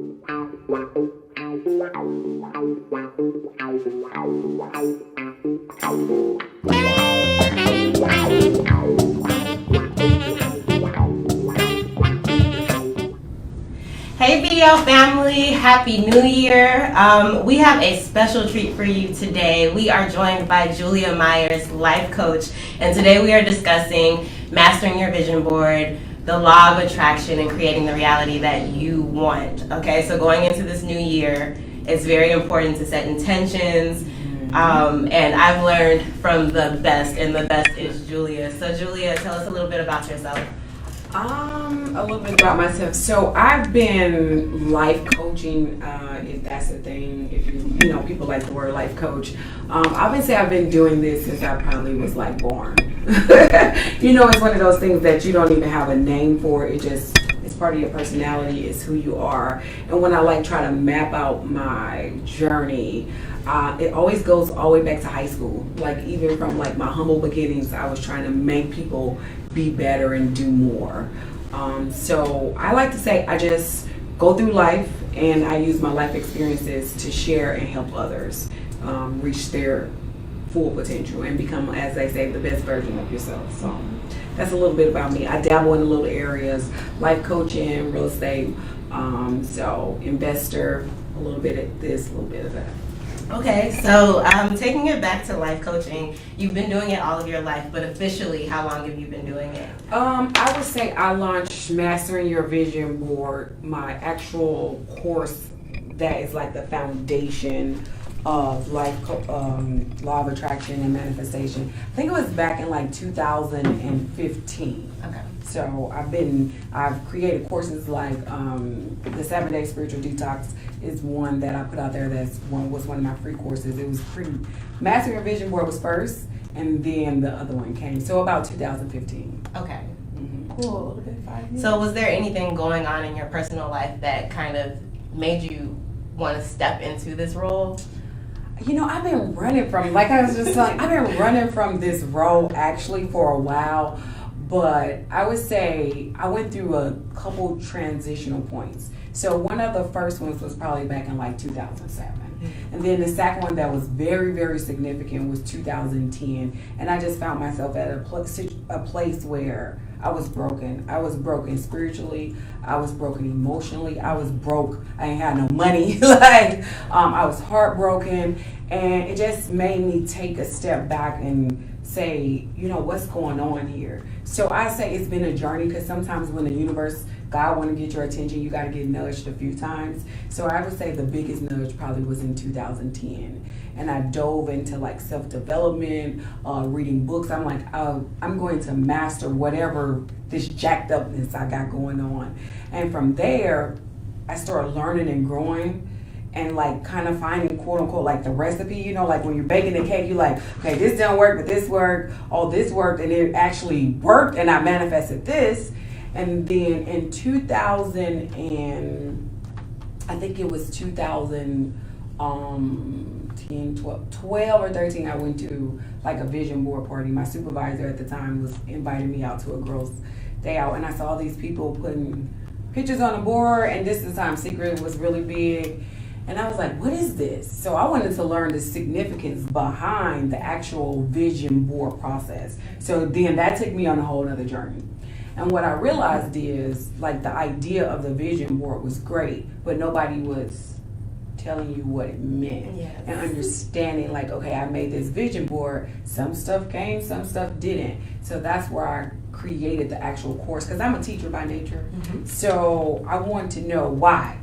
Hey VL family, Happy New Year. We have a special treat for you today. We are joined by Julia Myers, life coach, and today we are discussing mastering your vision board, the law of attraction, and creating the reality that you want. Okay, so going into this new year, it's very important to set intentions. And I've learned from the best, and the best is Julia. So Julia, tell us a little bit about yourself. A little bit about myself. So I've been life coaching, if that's a thing. If you know, people like the word life coach. I would say I've been doing this since I probably was like born. You know, it's one of those things that you don't even have a name for. It's part of your personality. It's who you are. And when I try to map out my journey, it always goes all the way back to high school. Even from my humble beginnings, I was trying to make people be better and do more. So I like to say I just go through life and I use my life experiences to share and help others reach their full potential and become, as they say, the best version of yourself. So that's a little bit about me. I dabble in little areas, life coaching, real estate, so investor, a little bit of this, a little bit of that. Okay, so taking it back to life coaching, you've been doing it all of your life, but officially, how long have you been doing it? I would say I launched Mastering Your Vision Board, my actual course that is the foundation of law of attraction and manifestation. I think it was back in 2015. Okay. So I've created courses like the 7-Day Spiritual Detox is one that I put out there. Was one of my free courses. It was free. Mastering Your Vision Board was first, and then the other one came. So about 2015. Okay. Mm-hmm. Cool. So was there anything going on in your personal life that kind of made you want to step into this role? You know, I've been running from, I was just I've been running from this role actually for a while, but I would say I went through a couple transitional points. So one of the first ones was probably back in 2007. And then the second one that was very, very significant was 2010. And I just found myself at a place where I was broken. I was broken spiritually. I was broken emotionally. I was broke. I ain't had no money. I was heartbroken. And it just made me take a step back and say, what's going on here? So I say it's been a journey, because sometimes when the universe, God want to get your attention, you got to get nudged a few times. So I would say the biggest nudge probably was in 2010. And I dove into self-development, reading books. I'm I'm going to master whatever this jacked upness I got going on. And from there, I started learning and growing. And kind of finding quote unquote the recipe, when you're baking a cake, you're okay, this didn't work, but this worked. Oh, this worked, and it actually worked, and I manifested this. And then in 2000 and I think it was 2010, 12 or 13, I went to a vision board party. My supervisor at the time was inviting me out to a girls' day out, and I saw these people putting pictures on the board, and this is the time Secret was really big. And I was what is this? So I wanted to learn the significance behind the actual vision board process. So then that took me on a whole other journey. And what I realized is the idea of the vision board was great, but nobody was telling you what it meant. Yes. And understanding okay, I made this vision board. Some stuff came, some stuff didn't. So that's where I created the actual course, because I'm a teacher by nature. Mm-hmm. So I wanted to know why.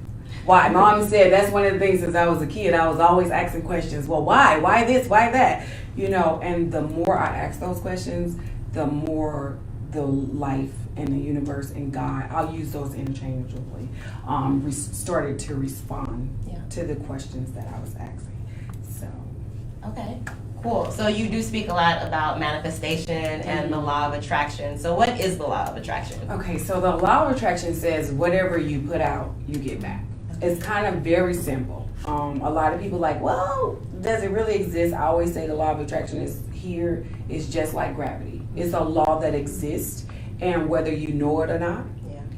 Why? Mom said that's one of the things since I was a kid. I was always asking questions. Well, why? Why this? Why that? And the more I ask those questions, the more the life and the universe and God, I'll use those interchangeably, started to respond to the questions that I was asking. So. Okay. Cool. So you do speak a lot about manifestation and the law of attraction. So what is the law of attraction? Okay, so the law of attraction says whatever you put out, you get back. It's kind of very simple. A lot of people well, does it really exist? I always say the law of attraction is here. It's just like gravity. It's a law that exists, and whether you know it or not,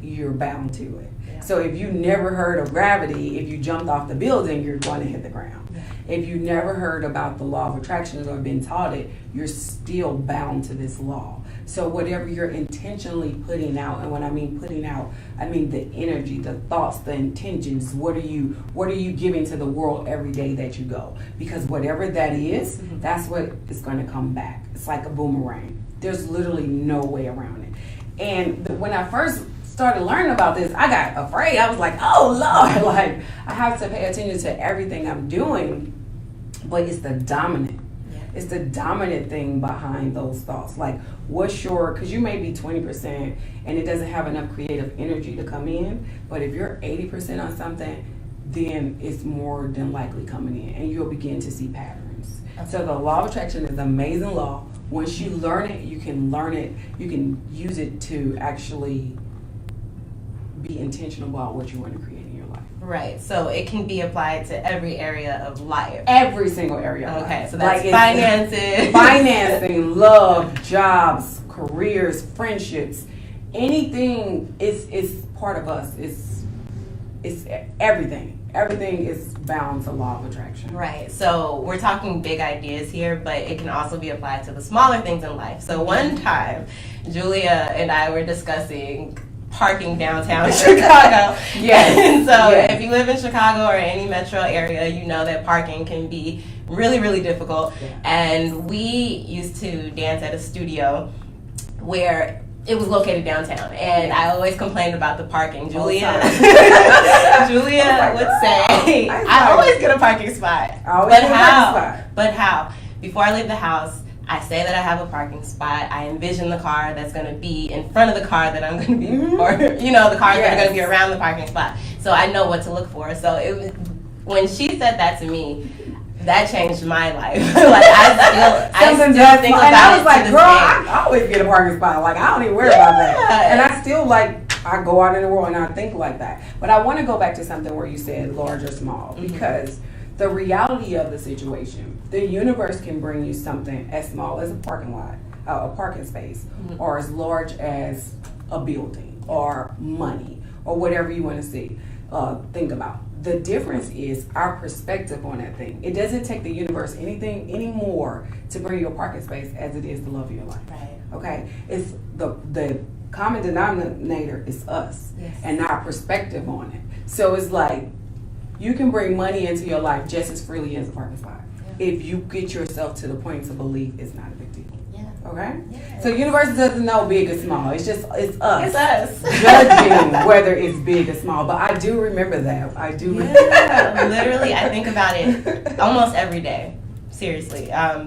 you're bound to it. Yeah. So if you never heard of gravity, if you jumped off the building, you're going to hit the ground. If you never heard about the law of attraction or been taught it, you're still bound to this law. So whatever you're intentionally putting out, and when I mean putting out, I mean the energy, the thoughts, the intentions. What are you giving to the world every day that you go? Because whatever that is, that's what is going to come back. It's like a boomerang. There's literally no way around it. And when I first started learning about this, I got afraid. I was like, oh Lord, like I have to pay attention to everything I'm doing. But it's the dominant. It's the dominant thing behind those thoughts. Like, because you may be 20% and it doesn't have enough creative energy to come in, but if you're 80% on something, then it's more than likely coming in and you'll begin to see patterns. Okay. So the law of attraction is an amazing law. Once you learn it, you can use it to actually be intentional about what you want to create in your life. Right, so it can be applied to every area of life. Every single area of life. Okay, so that's like finances. Financing, love, jobs, careers, friendships. Anything is part of us. It's everything. Everything is bound to law of attraction. Right, so we're talking big ideas here, but it can also be applied to the smaller things in life. So one time, Julia and I were discussing parking downtown Chicago. Yes. And so if you live in Chicago or any metro area, you know that parking can be really, really difficult. Yeah. And we used to dance at a studio where it was located downtown, and I always complained about the parking. Julia would say, I always get a parking spot. But how? Before I leave the house, I say that I have a parking spot. I envision the car that's going to be in front of the car that I'm going to be, or the cars that are going to be around the parking spot. So I know what to look for. So when she said that to me, that changed my life. Like I still think about it. And I was like, girl, I always get a parking spot. Like I don't even worry about that. And I still I go out in the world and I think like that. But I want to go back to something where you said large or small, because the reality of the situation, the universe can bring you something as small as a parking lot, a parking space, or as large as a building or money or whatever you want to think about. The difference is our perspective on that thing. It doesn't take the universe anything anymore to bring you a parking space as it is the love of your life. Right. Okay? It's the common denominator is us and our perspective on it. So it's like you can bring money into your life just as freely as a parking spot if you get yourself to the point to believe it's not a big deal. Okay? Yeah. So universe doesn't know big or small. It's us. It's us. Judging whether it's big or small. But I do remember that. Literally, I think about it almost every day. Seriously.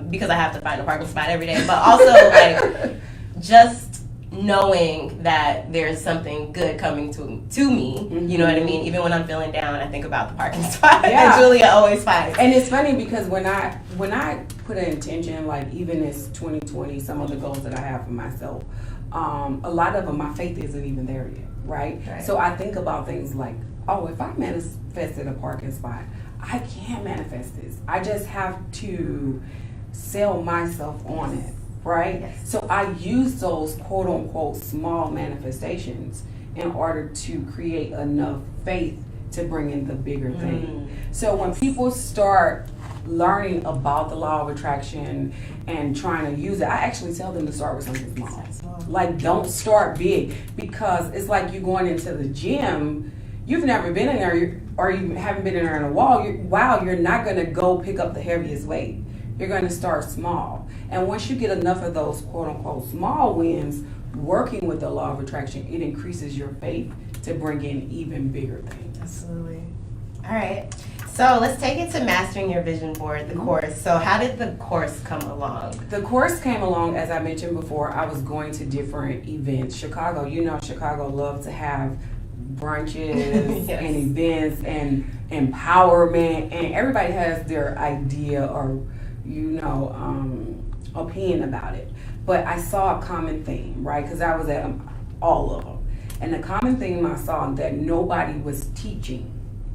Because I have to find a parking spot every day. But also, just knowing that there's something good coming to me, you know what I mean? Even when I'm feeling down, I think about the parking spot. And Julia always finds. And it's funny because when I put an intention, like even this 2020, some of the goals that I have for myself, a lot of them, my faith isn't even there yet, right? So I think about things like, oh, if I manifested a parking spot, I can't manifest this. I just have to sell myself on it. Right? Yes. So I use those quote unquote small manifestations in order to create enough faith to bring in the bigger thing. So when people start learning about the law of attraction and trying to use it, I actually tell them to start with something small. Like don't start big, because it's like you going into the gym, you've never been in there or you haven't been in there in a while, you're not going to go pick up the heaviest weight. You're going to start small. And once you get enough of those quote-unquote small wins, working with the law of attraction, it increases your faith to bring in even bigger things. Absolutely. All right. So let's take it to Mastering Your Vision Board, the course. So how did the course come along? The course came along, as I mentioned before, I was going to different events. Chicago loves to have brunches and events and empowerment, and everybody has their idea or opinion about it. But I saw a common theme, right? Because I was at all of them. And the common theme I saw that nobody was teaching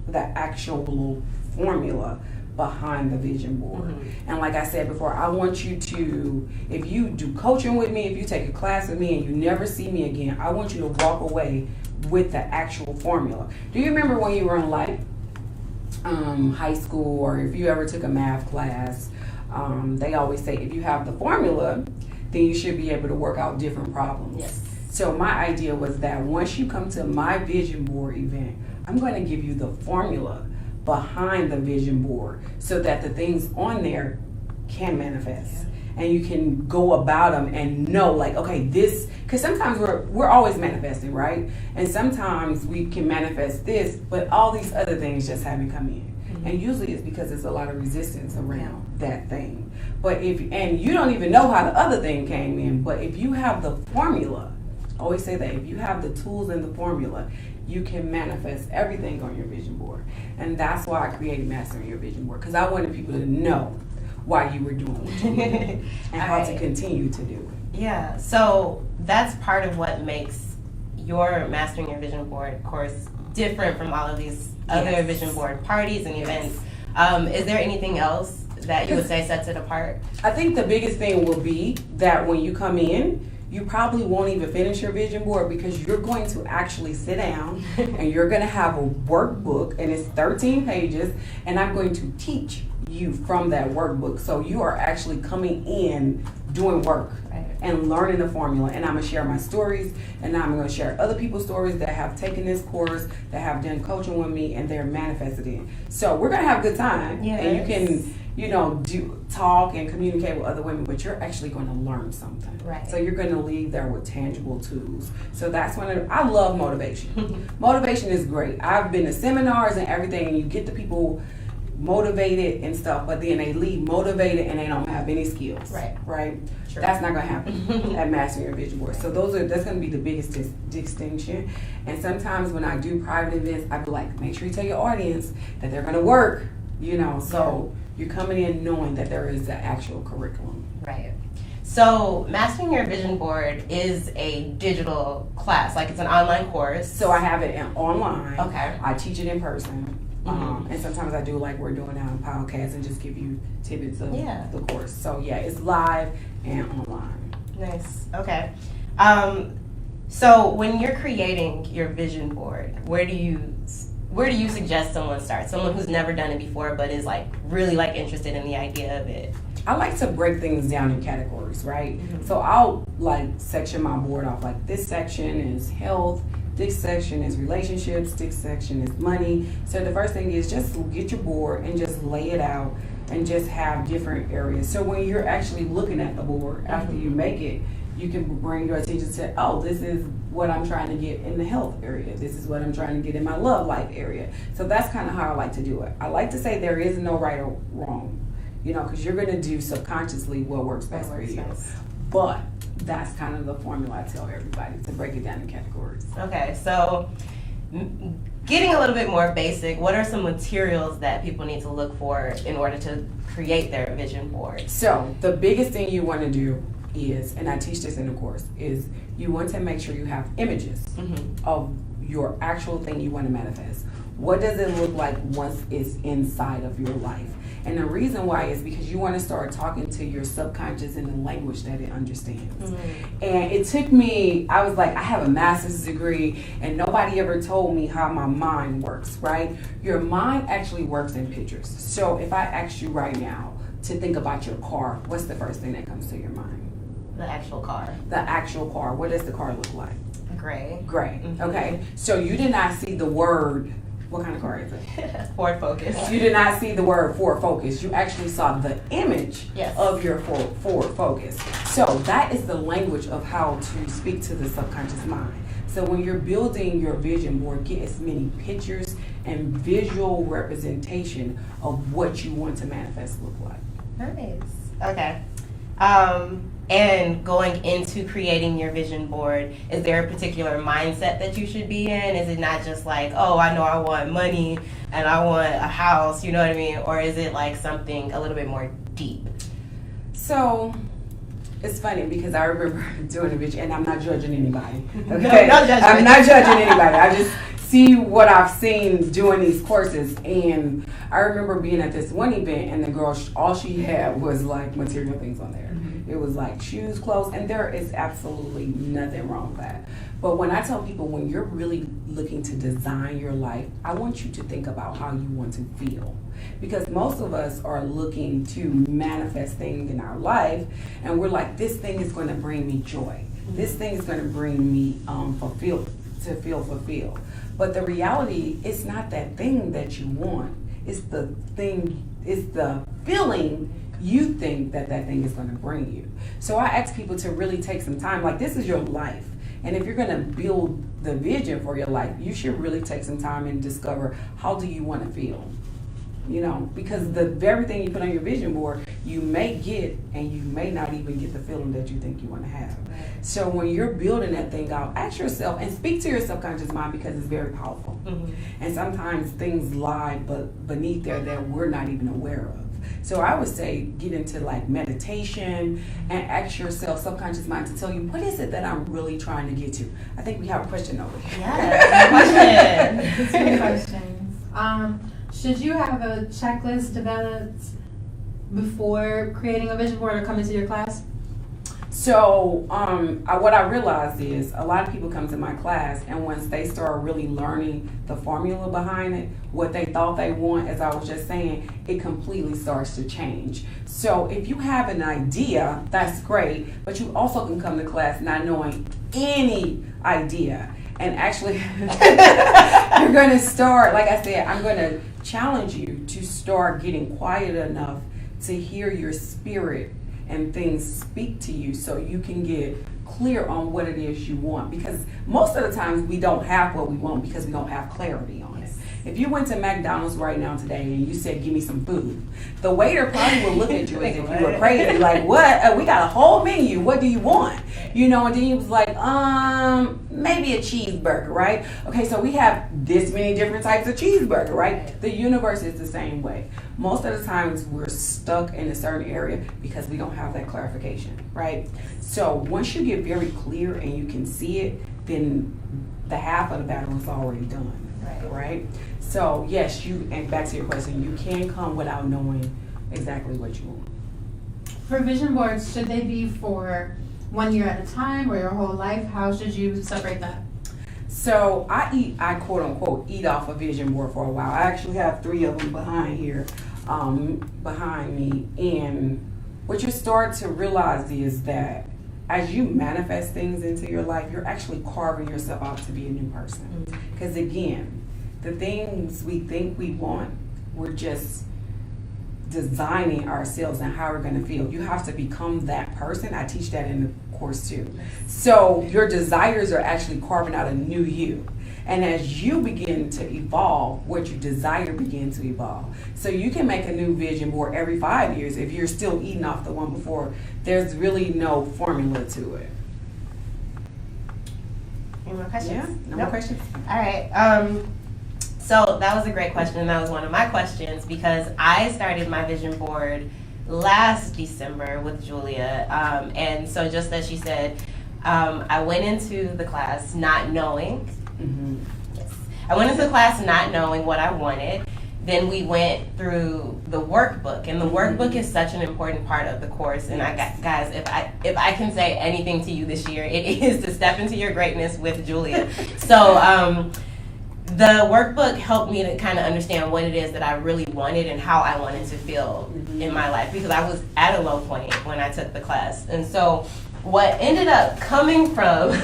the actual formula behind the vision board. And like I said before, I want you to, if you do coaching with me, if you take a class with me and you never see me again, I want you to walk away with the actual formula. Do you remember when you were in like high school, or if you ever took a math class, they always say if you have the formula, then you should be able to work out different problems. Yes. So my idea was that once you come to my vision board event, I'm going to give you the formula behind the vision board so that the things on there can manifest. And you can go about them and know, like, okay, this, because sometimes we're always manifesting, right? And sometimes we can manifest this, but all these other things just haven't come in. And usually it's because there's a lot of resistance around that thing. But and you don't even know how the other thing came in, but if you have the formula, I always say that if you have the tools and the formula, you can manifest everything on your vision board. And that's why I created Mastering Your Vision Board, because I wanted people to know why you were doing what you were doing and how to continue to do it. Yeah, so that's part of what makes your Mastering Your Vision Board course different from all of these other vision board parties and events. Is there anything else that you would say sets it apart? I think the biggest thing will be that when you come in, you probably won't even finish your vision board, because you're going to actually sit down and you're going to have a workbook, and it's 13 pages, and I'm going to teach you from that workbook. So you are actually coming in doing work and learning the formula, and I'm going to share my stories, and I'm going to share other people's stories that have taken this course, that have done coaching with me, and they're manifested in. So we're going to have a good time, and you can, talk and communicate with other women, but you're actually going to learn something. Right. So you're going to leave there with tangible tools. So that's when I love motivation. Motivation is great. I've been to seminars and everything, and you get the people motivated and stuff, but then they leave motivated and they don't have any skills. Right? Sure. That's not going to happen at Mastering Your Vision Board. So that's going to be the biggest distinction. And sometimes when I do private events, I be like, make sure you tell your audience that they're going to work, so you're coming in knowing that there is an actual curriculum. Right. So Mastering Your Vision Board is a digital class, like it's an online course. So I have it online. Okay. I teach it in person. And sometimes I do like we're doing now on podcasts and just give you tidbits of the course. So it's live and online. Nice. Okay. So when you're creating your vision board, where do you suggest someone start? Someone who's never done it before but is like really like interested in the idea of it. I like to break things down in categories, right? So I'll like section my board off, like this section is health, this section is relationships, this section is money. So the first thing is just get your board and just lay it out and just have different areas. So when you're actually looking at the board after you make it, you can bring your attention to, oh, this is what I'm trying to get in the health area. This is what I'm trying to get in my love life area. So that's kind of how I like to do it. I like to say there is no right or wrong, because you're going to do subconsciously what works best for you. But that's kind of the formula I tell everybody, to break it down in categories. Okay, so getting a little bit more basic, what are some materials that people need to look for in order to create their vision board? So the biggest thing you want to do is, and I teach this in the course, is you want to make sure you have images of your actual thing you want to manifest. What does it look like once it's inside of your life? And the reason why is because you want to start talking to your subconscious in the language that it understands. And it took me, I was like, I have a master's degree and nobody ever told me how my mind works, right? Your mind actually works in pictures. So if I ask you right now to think about your car, what's the first thing that comes to your mind? The actual car. The actual car. What does the car look like? Gray. Gray. Okay. So you did not see the word. What kind of car is it? Ford Focus. You did not see the word Ford Focus. You actually saw the image of your Ford Focus. So that is the language of how to speak to the subconscious mind. So when you're building your vision board, get as many pictures and visual representation of what you want to manifest look like. Nice. Okay. And going into creating your vision board, is there a particular mindset that you should be in? Is it not just like, oh, I know I want money and I want a house, you know what I mean? Or is it like something a little bit more deep? So it's funny because I remember doing a vision, and I'm not judging anybody. Okay? No judgment. I'm not judging anybody. I just see what I've seen doing these courses. And I remember being at this one event, and the girl, all she had was like material things on there. It was like shoes, clothes, and there is absolutely nothing wrong with that. But when I tell people, when you're really looking to design your life, I want you to think about how you want to feel. Because most of us are looking to manifest things in our life, and we're like, this thing is going to bring me joy. This thing is going to bring me feel fulfilled. But the reality, it's not that thing that you want. It's the feeling you think that thing is going to bring you. So I ask people to really take some time. Like, this is your life. And if you're going to build the vision for your life, you should really take some time and discover, how do you want to feel? You know, because the very thing you put on your vision board, you may get, and you may not even get the feeling that you think you want to have. So when you're building that thing out, ask yourself and speak to your subconscious mind, because it's very powerful. And sometimes things lie beneath there that we're not even aware of. So I would say get into like meditation and ask yourself, subconscious mind, to tell you, what is it that I'm really trying to get to? I think we have a question over here. Yeah, Two questions. Should you have a checklist developed before creating a vision board or coming to your class? So what I realized is a lot of people come to my class, and once they start really learning the formula behind it, what they thought they want, as I was just saying, it completely starts to change. So if you have an idea, that's great, but you also can come to class not knowing any idea. And actually, you're going to start, like I said, I'm going to challenge you to start getting quiet enough to hear your spirit and things speak to you, so you can get clear on what it is you want. Because most of the times we don't have what we want because we don't have clarity on it. If you went to McDonald's right now today and you said, give me some food, the waiter probably will look at you as if you were crazy. Like, what? We got a whole menu. What do you want? You know, and then he was like, maybe a cheeseburger, right? Okay, so we have this many different types of cheeseburger, right? The universe is the same way. Most of the times we're stuck in a certain area because we don't have that clarification, right? So once you get very clear and you can see it, then the half of the battle is already done, right? So yes, and back to your question, you can come without knowing exactly what you want. For vision boards, should they be for 1 year at a time or your whole life? How should you separate that? So I quote unquote eat off a vision board for a while. I actually have 3 of them behind here, behind me. And what you start to realize is that as you manifest things into your life, you're actually carving yourself out to be a new person. Because again, the things we think we want, we're just designing ourselves and how we're going to feel. You have to become that person. I teach that in the course too. So your desires are actually carving out a new you. And as you begin to evolve, what you desire begins to evolve. So you can make a new vision board every 5 years. If you're still eating off the one before, there's really no formula to it. Any more questions? Yeah, no more questions? All right. So that was a great question, and that was one of my questions because I started my vision board last December with Julia. And so just as she said, I went into the class not knowing. Yes. I went into the class not knowing what I wanted. Then we went through the workbook, and the workbook is such an important part of the course. And guys, if I can say anything to you this year, it is to step into your greatness with Julia. So the workbook helped me to kind of understand what it is that I really wanted and how I wanted to feel in my life, because I was at a low point when I took the class. And so what ended up coming from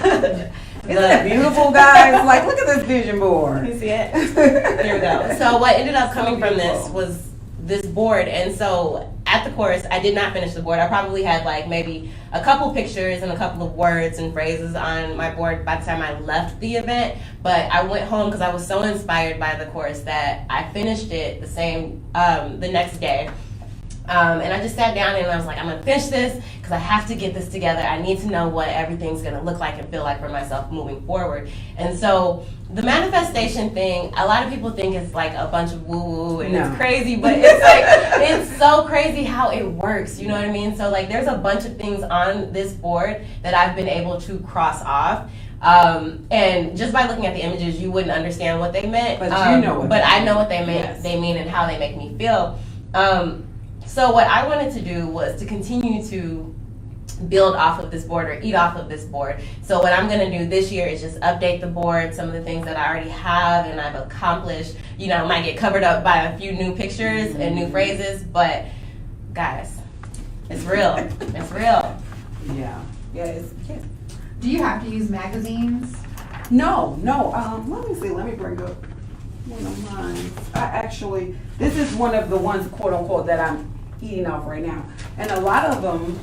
Isn't that beautiful, guys? Like, look at this vision board. You see it? There we go. So what ended up coming from this was this board. And so at the course, I did not finish the board. I probably had like maybe a couple pictures and a couple of words and phrases on my board by the time I left the event. But I went home because I was so inspired by the course that I finished it the next day. And I just sat down and I was like, I'm going to finish this because I have to get this together. I need to know what everything's going to look like and feel like for myself moving forward. And so the manifestation thing, a lot of people think it's like a bunch of woo-woo and it's crazy, but it's like, it's so crazy how it works. You know what I mean? So like there's a bunch of things on this board that I've been able to cross off. And just by looking at the images, you wouldn't understand what they meant. But you know what I know what they mean, yes. They mean and how they make me feel. So what I wanted to do was to continue to build off of this board or eat off of this board. So what I'm gonna do this year is just update the board, some of the things that I already have and I've accomplished. You know, I might get covered up by a few new pictures and new phrases, but guys, it's real. It's real. Yeah. Yeah. Do you have to use magazines? No. Let me see. Let me bring up one of mine. This is one of the ones, quote unquote, that I'm eating off right now. And a lot of them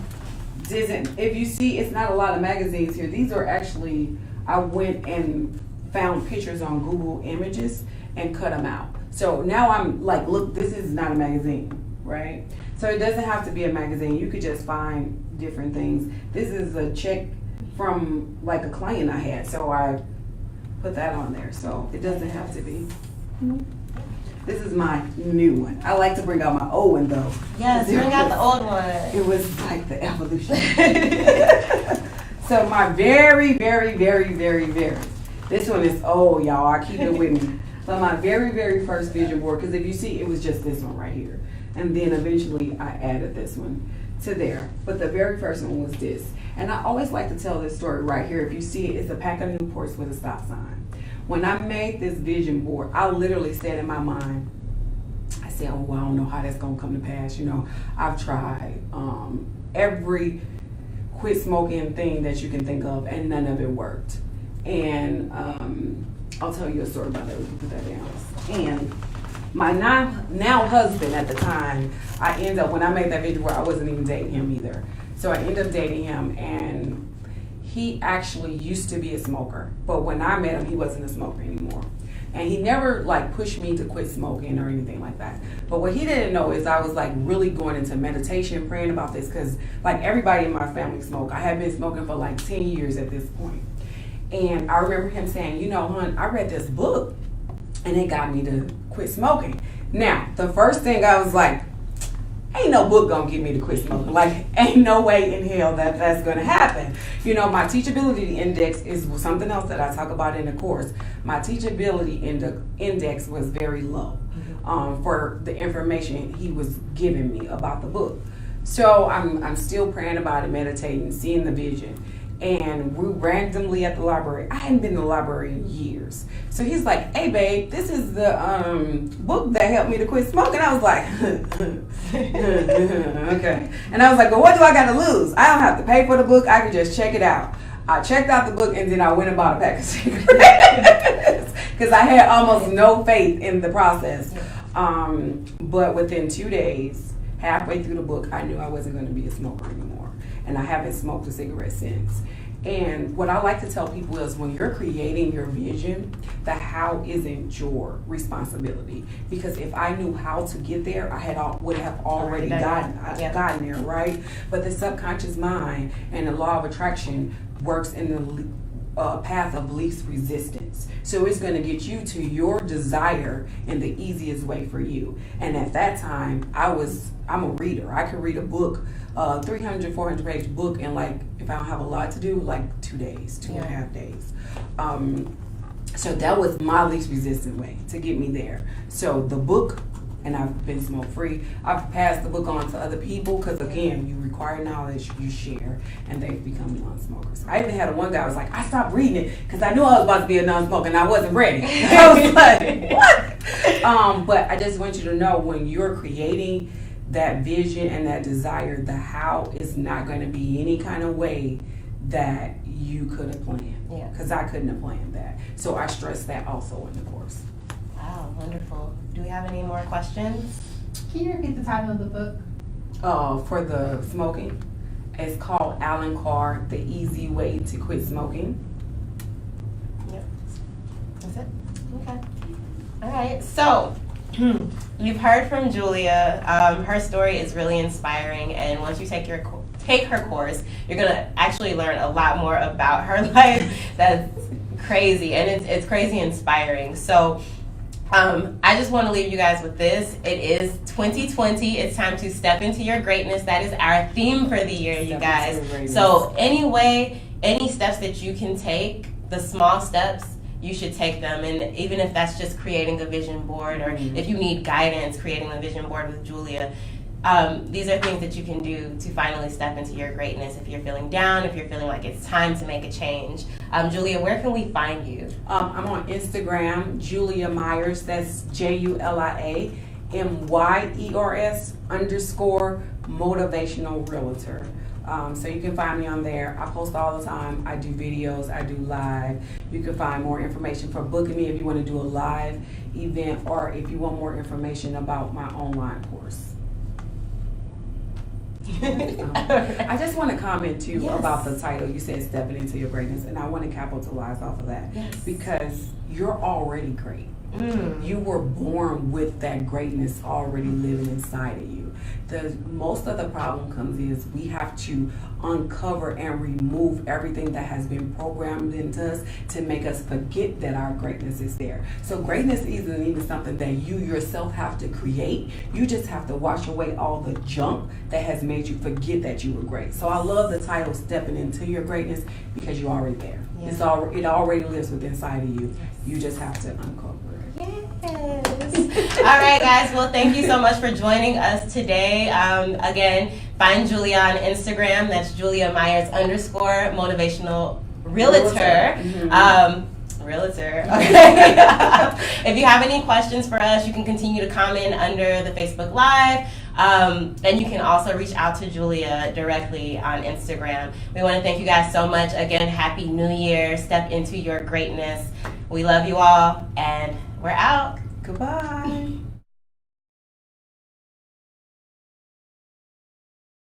if you see, it's not a lot of magazines here. These are actually, I went and found pictures on Google Images and cut them out. So now I'm like, look, this is not a magazine, right? So it doesn't have to be a magazine. You could just find different things. This is a check from like a client I had, so I put that on there. So it doesn't have to be. This is my new one. I like to bring out my old one though. Yes, bring out the old one. It was like the evolution. So my very, this one is old, y'all. I keep it with me. But my very first vision board, because if you see, it was just this one right here. And then eventually I added this one to there. But the very first one was this. And I always like to tell this story right here. If you see it, it's a pack of Newports with a stop sign. When I made this vision board, I literally said in my mind, I said, oh, well, I don't know how that's going to come to pass. You know, I've tried every quit smoking thing that you can think of, and none of it worked. And I'll tell you a story about that. We can put that down. And my now husband at the time, I ended up, when I made that vision board, I wasn't even dating him either. So I ended up dating him, and he actually used to be a smoker, but when I met him, he wasn't a smoker anymore. And he never like pushed me to quit smoking or anything like that. But what he didn't know is I was like really going into meditation, praying about this, because like everybody in my family smoked. I had been smoking for like 10 years at this point. And I remember him saying, you know, hon, I read this book and it got me to quit smoking. Now, the first thing I was like, ain't no book gonna get me to quit smoking. Like, ain't no way in hell that that's gonna happen. You know, my teachability index is something else that I talk about in the course. My teachability index was very low for the information he was giving me about the book. So I'm still praying about it, meditating, seeing the vision. And we randomly at the library, I hadn't been to the library in years. So he's like, hey babe, this is the book that helped me to quit smoking. I was like, okay. And I was like, well, what do I got to lose? I don't have to pay for the book. I can just check it out. I checked out the book and then I went and bought a pack of cigarettes because I had almost no faith in the process. But within 2 days, halfway through the book, I knew I wasn't going to be a smoker anymore. And I haven't smoked a cigarette since. And what I like to tell people is when you're creating your vision, the how isn't your responsibility. Because if I knew how to get there, would have already gotten there, right? But the subconscious mind and the law of attraction works in the path of least resistance. So it's going to get you to your desire in the easiest way for you. And at that time, I'm a reader. I could read a book, 300, 400 page book in like, if I don't have a lot to do, like 2 days, 2.5 days. So that was my least resistant way to get me there. So the book, and I've been smoke free. I've passed the book on to other people because again, you require knowledge, you share, and they've become non-smokers. I even had one guy was like, I stopped reading it because I knew I was about to be a non-smoker and I wasn't ready. I was like, what? But I just want you to know when you're creating that vision and that desire, the how is not going to be any kind of way that you could have planned. Yeah. Because I couldn't have planned that. So I stress that also in the course. Wow, wonderful. Do we have any more questions? Can you repeat the title of the book? For the smoking, it's called Alan Carr, The Easy Way to Quit Smoking. Yep. That's it? Okay. All right. So, you've heard from Julia. Her story is really inspiring, and once you take her course, you're gonna actually learn a lot more about her life. That's crazy, and it's crazy inspiring. So, I just want to leave you guys with this. It is 2020. It's time to step into your greatness. That is our theme for the year, you guys. So any steps that you can take, the small steps, you should take them. And even if that's just creating a vision board, or if you need guidance creating a vision board with Julia, these are things that you can do to finally step into your greatness if you're feeling down, if you're feeling like it's time to make a change. Julia, where can we find you? I'm on Instagram, Julia Myers. That's JuliaMyers_motivational realtor. So you can find me on there. I post all the time. I do videos. I do live. You can find more information for booking me if you want to do a live event or if you want more information about my online course. I just want to comment too about the title. You said stepping into your greatness, and I want to capitalize off of that because you're already great. You were born with that greatness already living inside of you. Most of the problem comes is we have to uncover and remove everything that has been programmed into us to make us forget that our greatness is there. So greatness isn't even something that you yourself have to create. You just have to wash away all the junk that has made you forget that you were great. So I love the title, Stepping Into Your Greatness, because you're already there. It already lives within inside of you. You just have to uncover it. Yes. All right, guys. Well, thank you so much for joining us today. Again, find Julia on Instagram. That's Julia Myers_motivational realtor. Realtor. Okay. If you have any questions for us, you can continue to comment under the Facebook Live. And you can also reach out to Julia directly on Instagram. We want to thank you guys so much. Again, Happy New Year. Step into your greatness. We love you all, and we're out. Goodbye.